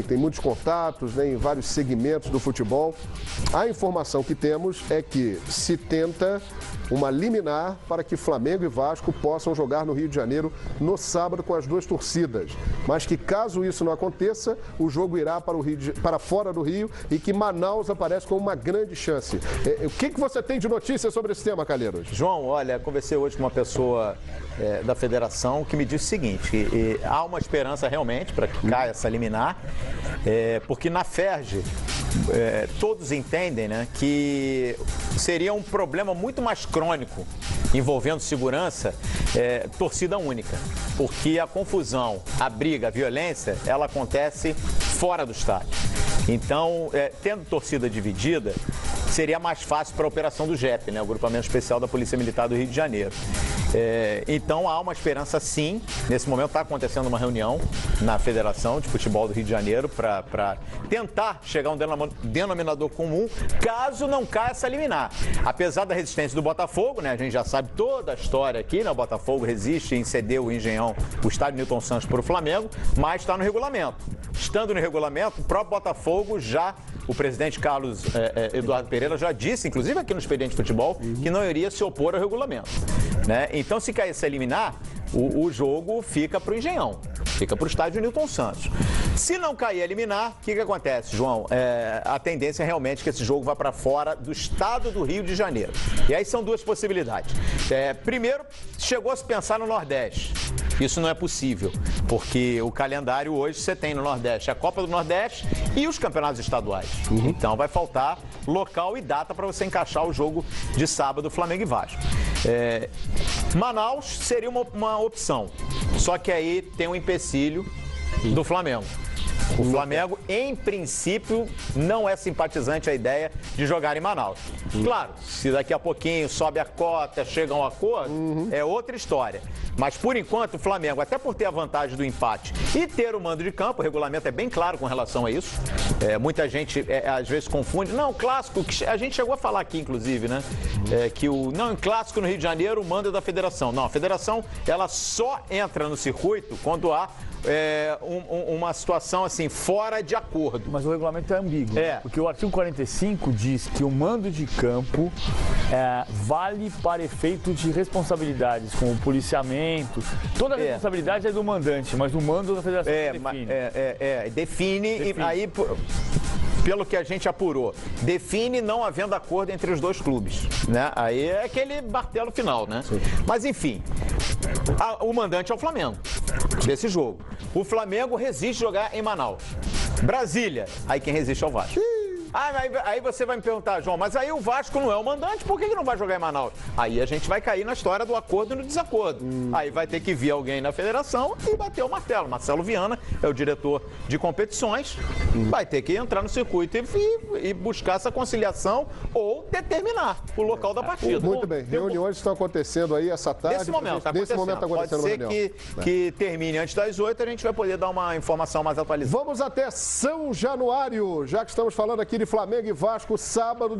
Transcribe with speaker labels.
Speaker 1: Tem muitos contatos, né, em vários segmentos do futebol. A informação que temos é que se tenta uma liminar para que Flamengo e Vasco possam jogar no Rio de Janeiro no sábado com as duas torcidas. Mas que caso isso não aconteça, o jogo irá para fora do Rio e que Manaus aparece com uma grande chance. O que você tem de notícia sobre esse tema, Calheiros?
Speaker 2: João, olha, conversei hoje com uma pessoa da federação que me disse o seguinte, há uma esperança realmente para que caia essa liminar, porque na FERJ todos entendem, né, que seria um problema muito mais crônico envolvendo segurança, torcida única, porque a confusão, a briga, a violência, ela acontece fora do estádio. Então, tendo torcida dividida, seria mais fácil para a operação do GEP, né, o Grupamento Especial da Polícia Militar do Rio de Janeiro. Então há uma esperança sim, nesse momento está acontecendo uma reunião na Federação de Futebol do Rio de Janeiro para tentar chegar a um denominador comum, caso não caia essa liminar. Apesar da resistência do Botafogo, né, a gente já sabe toda a história aqui, né, o Botafogo resiste em ceder o Engenhão, o estádio Newton Santos para o Flamengo, mas está no regulamento. Estando no regulamento, o próprio Botafogo o presidente Carlos Eduardo Pereira já disse, inclusive aqui no Expediente Futebol, que não iria se opor ao regulamento, né? Então, se cair essa liminar, o jogo fica para o Engenhão, fica para o estádio Newton Santos. Se não cair a liminar, o que acontece, João? A tendência é realmente que esse jogo vá para fora do estado do Rio de Janeiro. E aí são duas possibilidades. Primeiro, chegou a se pensar no Nordeste. Isso não é possível, porque o calendário hoje você tem no Nordeste a Copa do Nordeste e os campeonatos estaduais. Então vai faltar local e data para você encaixar o jogo de sábado, Flamengo e Vasco. Manaus seria uma opção, só que aí tem um empecilho do Flamengo. O Flamengo, em princípio, não é simpatizante à ideia de jogar em Manaus. Claro, se daqui a pouquinho sobe a cota, chega a um acordo, é outra história. Mas, por enquanto, o Flamengo, até por ter a vantagem do empate e ter o mando de campo, o regulamento é bem claro com relação a isso. Muita gente, às vezes, confunde. Não, clássico, a gente chegou a falar aqui, inclusive, né? Em clássico no Rio de Janeiro, o mando é da federação. Não, a federação, ela só entra no circuito quando há uma situação assim, fora de acordo.
Speaker 3: Mas o regulamento é ambíguo, porque o artigo 45 diz que o mando de campo vale para efeito de responsabilidades, como policiamento. Toda a responsabilidade é do mandante, mas o mando da federação define. E aí, pelo que a gente apurou, define não havendo acordo entre os dois clubes, né? Aí é aquele martelo final, né? Sim. Mas enfim, o mandante é o Flamengo desse jogo. O Flamengo resiste jogar em Manaus. Brasília, aí quem resiste é o Vasco. Aí você vai me perguntar, João, mas aí o Vasco não é o mandante, por que não vai jogar em Manaus? Aí a gente vai cair na história do acordo e no desacordo. Aí vai ter que vir alguém na federação e bater o martelo. Marcelo Viana é o diretor de competições, vai ter que entrar no circuito e buscar essa conciliação ou determinar o local da partida.
Speaker 1: Muito bem, reuniões estão acontecendo aí essa tarde.
Speaker 2: Nesse momento está acontecendo. Pode ser que termine antes das 8, a gente vai poder dar uma informação mais atualizada.
Speaker 1: Vamos até São Januário, já que estamos falando aqui de Flamengo e Vasco, sábado,